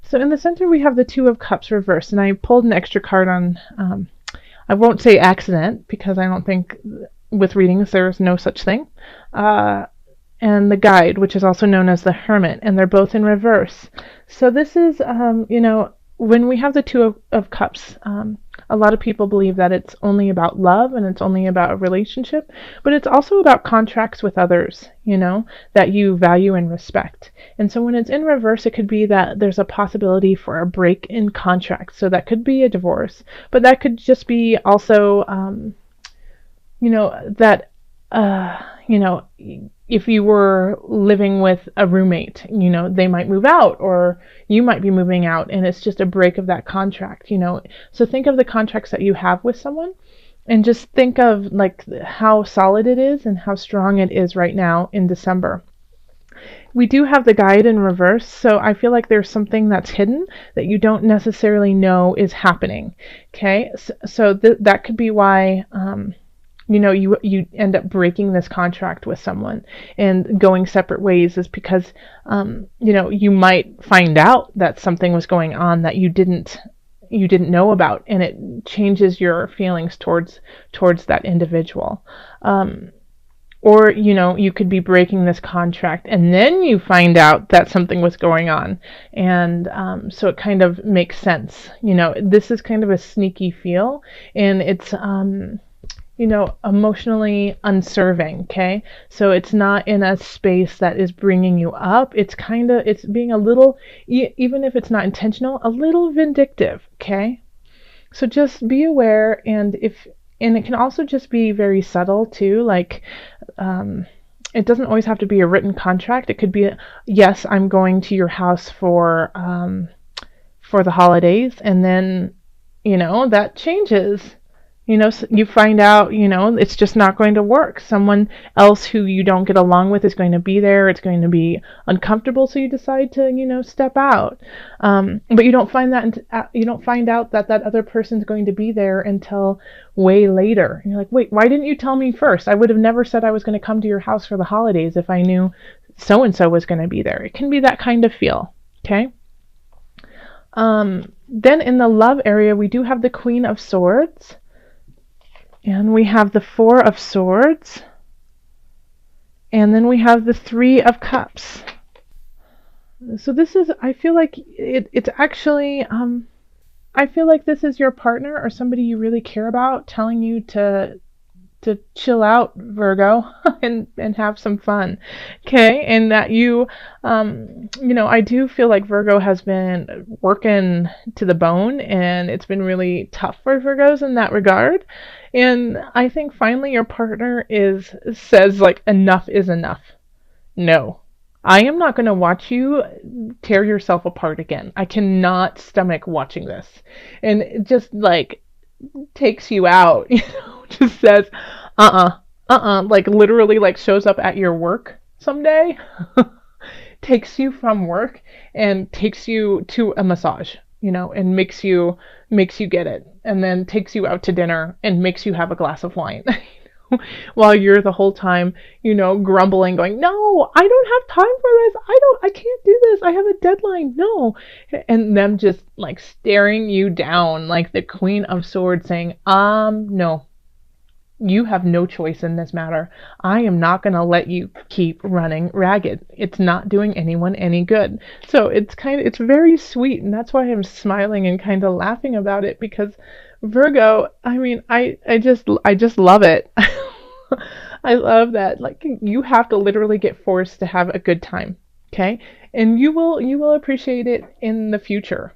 So in the center we have the Two of Cups reversed, and I pulled an extra card on, I won't say accident, because I don't think with readings there's no such thing, and the Guide, which is also known as the Hermit, and they're both in reverse. So this is, when we have the Two of Cups, a lot of people believe that it's only about love and it's only about a relationship, but it's also about contracts with others, that you value and respect. And so when it's in reverse, it could be that there's a possibility for a break in contract. So that could be a divorce, but that could just be also, that, if you were living with a roommate, they might move out, or you might be moving out, and it's just a break of that contract, So think of the contracts that you have with someone, and just think of like how solid it is and how strong it is right now in December. We do have the Guide in reverse, so I feel like there's something that's hidden that you don't necessarily know is happening. Okay, so that could be why you end up breaking this contract with someone and going separate ways, is because you might find out that something was going on that you didn't know about, and it changes your feelings towards that individual. Or you could be breaking this contract and then you find out that something was going on, and so it kind of makes sense. This is kind of a sneaky feel, and it's emotionally unserving, okay? So it's not in a space that is bringing you up. It's being a little, even if it's not intentional, a little vindictive, okay? So just be aware, and it can also just be very subtle too, like, it doesn't always have to be a written contract. It could be, yes, I'm going to your house for the holidays, and then, that changes. So you find out, it's just not going to work. Someone else who you don't get along with is going to be there. It's going to be uncomfortable, so you decide to, step out. But you don't find out that that other person's going to be there until way later. And you're like, wait, why didn't you tell me first? I would have never said I was going to come to your house for the holidays if I knew so-and-so was going to be there. It can be that kind of feel, okay? Then in the love area, we do have the Queen of Swords. And we have the Four of Swords. And then we have the Three of Cups. So this is, I feel like it's actually, I feel like this is your partner or somebody you really care about telling you to chill out, Virgo, and have some fun. Okay? And that I do feel like Virgo has been working to the bone, and it's been really tough for Virgos in that regard. And I think finally your partner says like, enough is enough. No, I am not going to watch you tear yourself apart again. I cannot stomach watching this. And it just like takes you out, just says, like literally like shows up at your work someday, takes you from work and takes you to a massage, and makes you get it, and then takes you out to dinner and makes you have a glass of wine. While you're the whole time, grumbling, going, no, I don't have time for this. I can't do this. I have a deadline. No. And them just like staring you down like the Queen of Swords, saying, no, you have no choice in this matter. I am not going to let you keep running ragged. It's not doing anyone any good. So it's very sweet. And that's why I'm smiling and kind of laughing about it, because Virgo, I mean, I just love it. I love that. Like, you have to literally get forced to have a good time. Okay. And you will appreciate it in the future.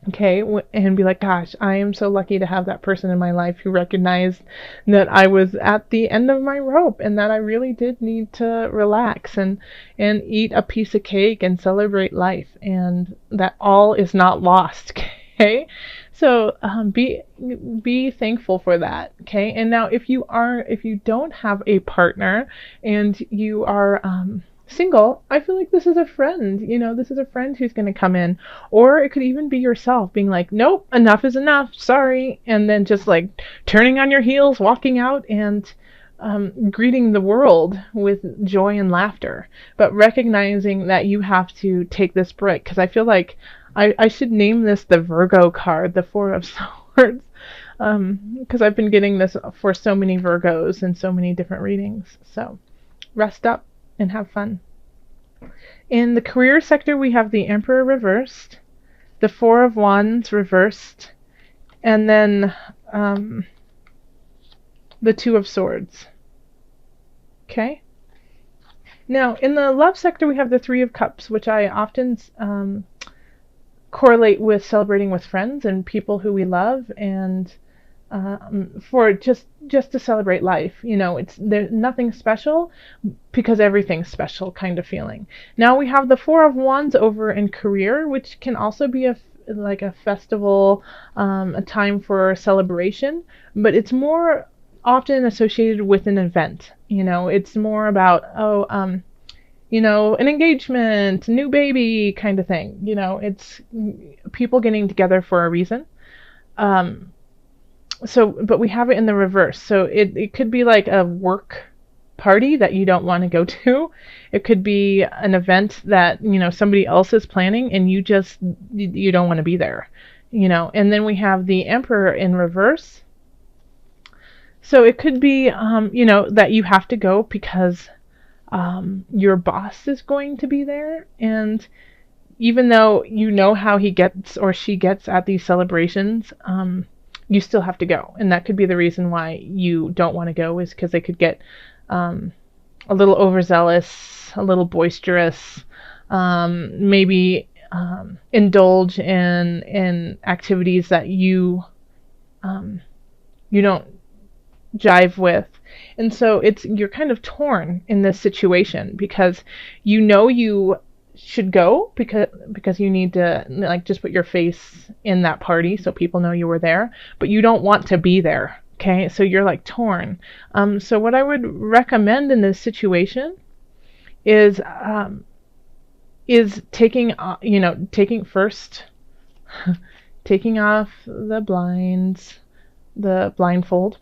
Okay, and be like, gosh, I am so lucky to have that person in my life who recognized that I was at the end of my rope, and that I really did need to relax and eat a piece of cake and celebrate life, and that all is not lost. Okay, so be thankful for that. Okay, and now if you don't have a partner and you are single, I feel like this is a friend. This is a friend who's going to come in. Or it could even be yourself being like, nope, enough is enough, sorry, and then just like turning on your heels, walking out, and greeting the world with joy and laughter, but recognizing that you have to take this break. Because I feel like I should name this the Virgo card, the Four of Swords, because I've been getting this for so many Virgos in so many different readings. So rest up and have fun. In the career sector, we have the Emperor reversed, the Four of Wands reversed, and then the Two of Swords. Okay? Now, in the love sector, we have the Three of Cups, which I often correlate with celebrating with friends and people who we love, and for just to celebrate life. There's nothing special because everything's special kind of feeling. Now we have the Four of Wands over in career, which can also be like a festival, a time for celebration, but it's more often associated with an event. It's more about, an engagement, new baby kind of thing. It's people getting together for a reason. But we have it in the reverse. So it could be like a work party that you don't want to go to. It could be an event that, somebody else is planning and you don't want to be there. And then we have the Emperor in reverse. So it could be, that you have to go because your boss is going to be there. And even though you know how he gets or she gets at these celebrations, you still have to go. And that could be the reason why you don't want to go, is because they could get a little overzealous, a little boisterous, maybe indulge in activities that you don't jive with. And so you're kind of torn in this situation because you should go because you need to just put your face in that party so people know you were there, but you don't want to be there. Okay, so you're torn. So what I would recommend in this situation is taking first taking off the blinds, the blindfold,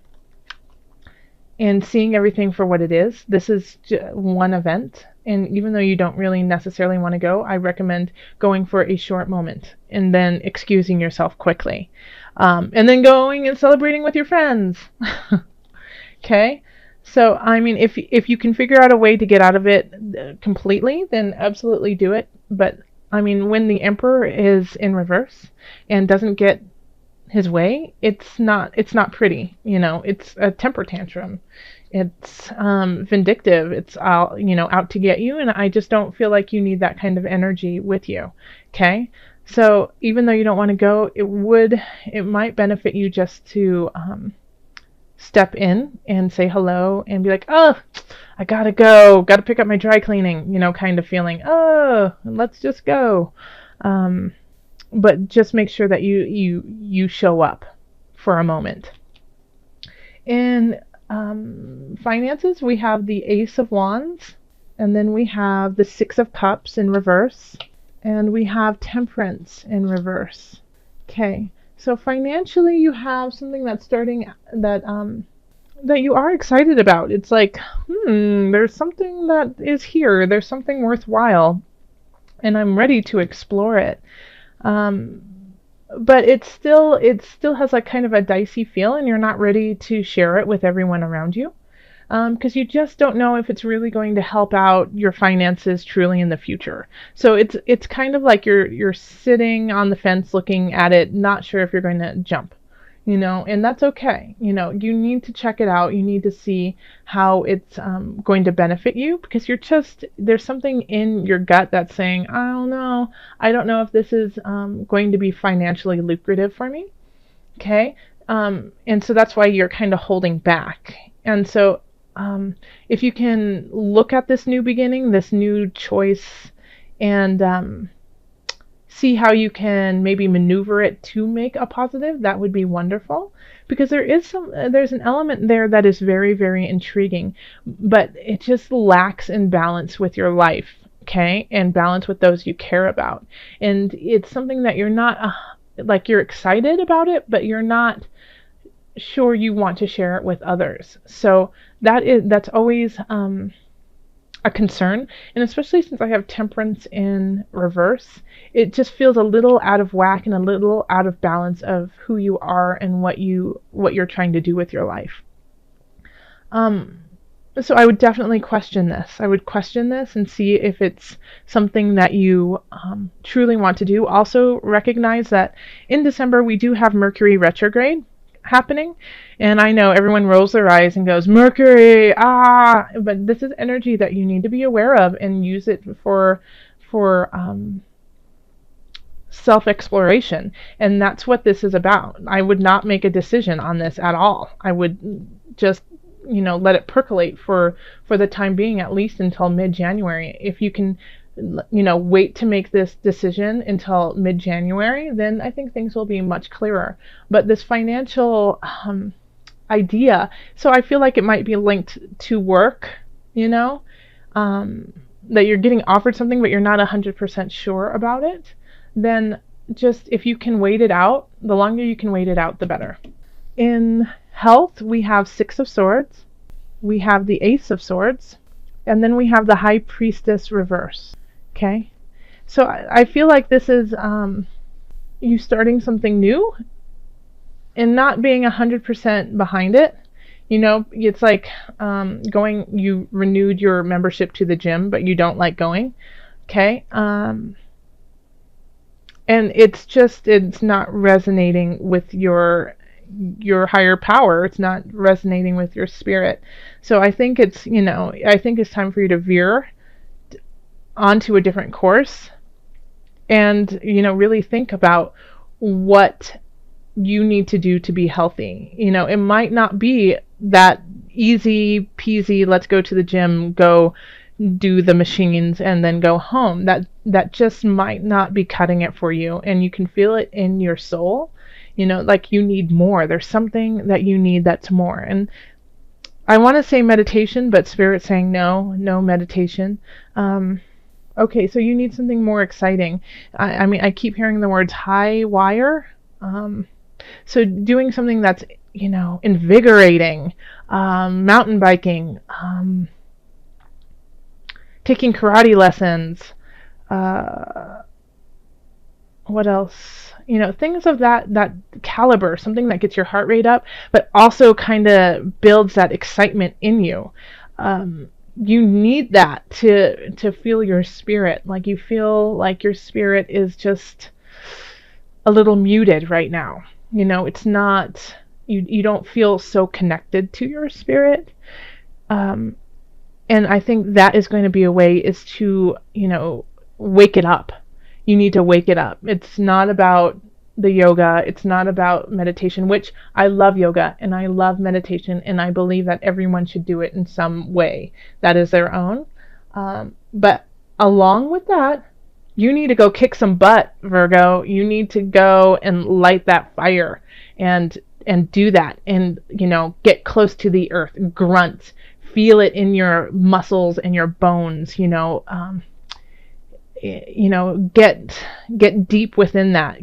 and seeing everything for what it is. This is one event, and even though you don't really necessarily want to go, I recommend going for a short moment and then excusing yourself quickly, and then going and celebrating with your friends. Okay? So, if you can figure out a way to get out of it completely, then absolutely do it. But, when the Emperor is in reverse and doesn't get his way, it's not pretty. It's a temper tantrum. It's vindictive. It's out to get you, and I just don't feel like you need that kind of energy with you. Okay? So even though you don't want to go, it might benefit you just to step in and say hello and be like, oh, I gotta go, gotta pick up my dry cleaning, kind of feeling, oh, let's just go. But just make sure that you show up for a moment. In finances, we have the Ace of Wands, and then we have the Six of Cups in reverse, and we have Temperance in reverse. Okay, so financially, you have something that's starting that you are excited about. It's like, there's something that is here. There's something worthwhile, and I'm ready to explore it. But it still has like kind of a dicey feel, and you're not ready to share it with everyone around you, because you just don't know if it's really going to help out your finances truly in the future. So it's kind of like you're sitting on the fence looking at it, not sure if you're going to jump. And that's okay. You need to check it out. You need to see how it's going to benefit you, because there's something in your gut that's saying, I don't know. I don't know if this is going to be financially lucrative for me. Okay. And so that's why you're kind of holding back. And so if you can look at this new beginning, this new choice, and see how you can maybe maneuver it to make a positive, that would be wonderful, because there's an element there that is very, very intriguing, but it just lacks in balance with your life, okay, and balance with those you care about. And it's something that you're not you're excited about it, but you're not sure you want to share it with others. So that's always a concern, and especially since I have Temperance in reverse, it just feels a little out of whack and a little out of balance of who you are and what you're trying to do with your life. So I would definitely question this. I would question this and see if it's something that you truly want to do. Also recognize that in December we do have Mercury retrograde happening, and I know everyone rolls their eyes and goes, Mercury, but this is energy that you need to be aware of and use it for self-exploration. And that's what this is about. I would not make a decision on this at all. I would just let it percolate for the time being, at least until mid-January. If you can wait to make this decision until mid-January, then I think things will be much clearer. But this financial idea, so I feel like it might be linked to work, that you're getting offered something but you're not 100% sure about it, then just if you can wait it out, the longer you can wait it out, the better. In health, we have Six of Swords, we have the Ace of Swords, and then we have the High Priestess reverse. Okay, so I feel like this is you starting something new and not being 100% behind it. It's like you renewed your membership to the gym, but you don't like going. Okay, and it's not resonating with your higher power. It's not resonating with your spirit. So I think it's time for you to veer onto a different course and really think about what you need to do to be healthy. It might not be that easy peasy, let's go to the gym, go do the machines and then go home. That just might not be cutting it for you, and you can feel it in your soul. Like you need more. There's something that you need that's more. And I want to say meditation, but Spirit's saying no meditation. Okay, so you need something more exciting. I mean, I keep hearing the words high wire. So doing something that's, invigorating, mountain biking, taking karate lessons, what else? Things of that caliber, something that gets your heart rate up, but also kind of builds that excitement in you. You need that to feel your spirit. Like you feel like your spirit is just a little muted right now. It's not, you don't feel so connected to your spirit. And I think that is going to be a way is to, wake it up. You need to wake it up. It's not about the yoga. It's not about meditation, which I love yoga and I love meditation, and I believe that everyone should do it in some way that is their own. But along with that, you need to go kick some butt, Virgo. You need to go and light that fire and do that, and get close to the earth, grunt, feel it in your muscles and your bones. Get deep within that.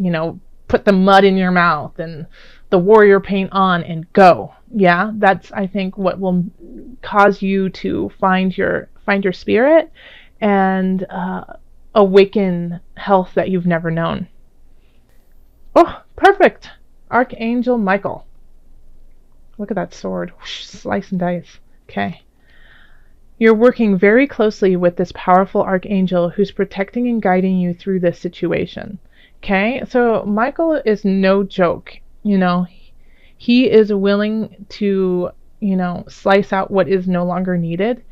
Put the mud in your mouth and the warrior paint on and go. Yeah, that's, I think, what will cause you to find your spirit and awaken health that you've never known. Oh, perfect. Archangel Michael. Look at that sword. Whoosh, slice and dice. Okay. You're working very closely with this powerful archangel who's protecting and guiding you through this situation. Okay? So Michael is no joke. He is willing to, slice out what is no longer needed.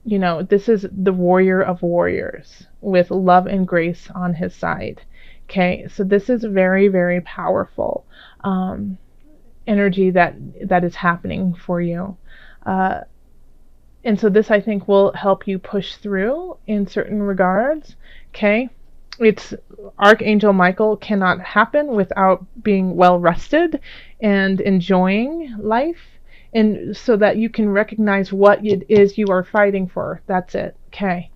This is the warrior of warriors with love and grace on his side. Okay? So this is very, very powerful energy that is happening for you. And so this, I think, will help you push through in certain regards. Okay? It's Archangel Michael cannot happen without being well rested and enjoying life, and so that you can recognize what it is you are fighting for. That's it. Okay?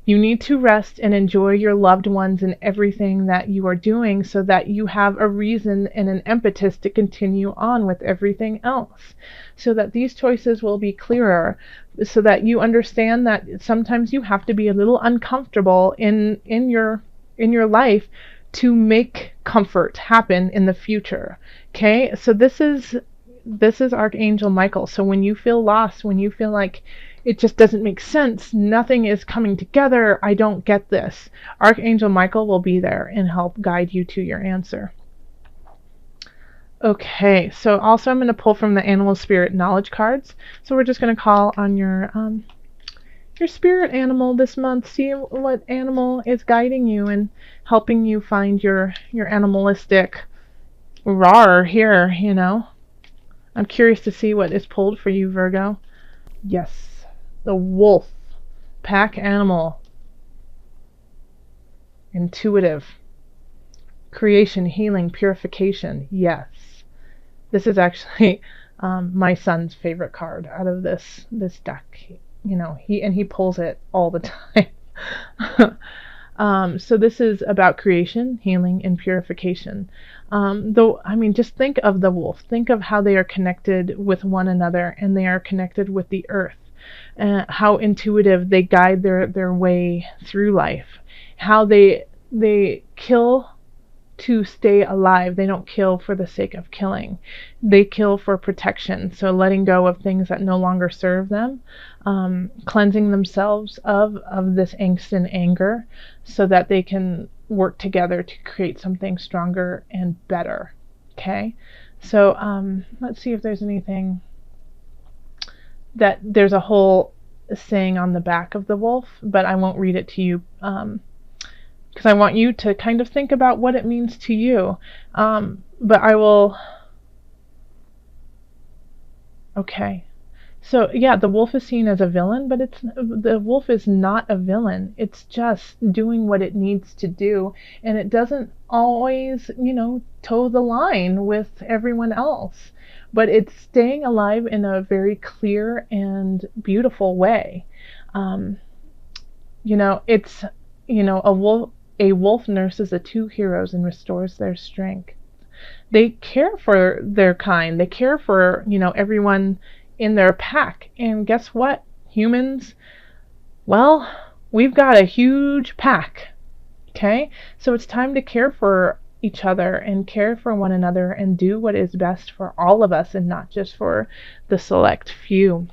You need to rest and enjoy your loved ones and everything that you are doing so that you have a reason and an impetus to continue on with everything else. So that these choices will be clearer, so that you understand that sometimes you have to be a little uncomfortable in your life to make comfort happen in the future. Okay? So this is Archangel Michael. So when you feel lost, when you feel like it just doesn't make sense, nothing is coming together, I don't get this, Archangel Michael will be there and help guide you to your answer. Okay, so also I'm going to pull from the Animal Spirit Knowledge cards. So we're just going to call on your spirit animal this month. See what animal is guiding you and helping you find your animalistic roar here, you know. I'm curious to see what is pulled for you, Virgo. Yes, the wolf, pack animal, intuitive, creation, healing, purification. Yes, this is actually my son's favorite card out of this deck. You know, he pulls it all the time. So this is about creation, healing, and purification. Though, I mean, just think of the wolf. Think of how they are connected with one another, and they are connected with the earth. How intuitive they guide their way through life. How they kill to stay alive. They don't kill for the sake of killing. They kill for protection. So letting go of things that no longer serve them, cleansing themselves of this angst and anger so that they can work together to create something stronger and better. Okay? So let's see if there's anything that there's a whole saying on the back of the wolf, but I won't read it to you because I want you to kind of think about what it means to you. But I will... Okay. So yeah, the wolf is seen as a villain, but the wolf is not a villain. It's just doing what it needs to do, and it doesn't always, you know, toe the line with everyone else. But it's staying alive in a very clear and beautiful way. You know, it's, you know, a wolf nurses the two heroes and restores their strength. They care for their kind. They care for, you know, everyone in their pack. And guess what? Humans, well, we've got a huge pack. Okay? So it's time to care for each other and care for one another and do what is best for all of us and not just for the select few.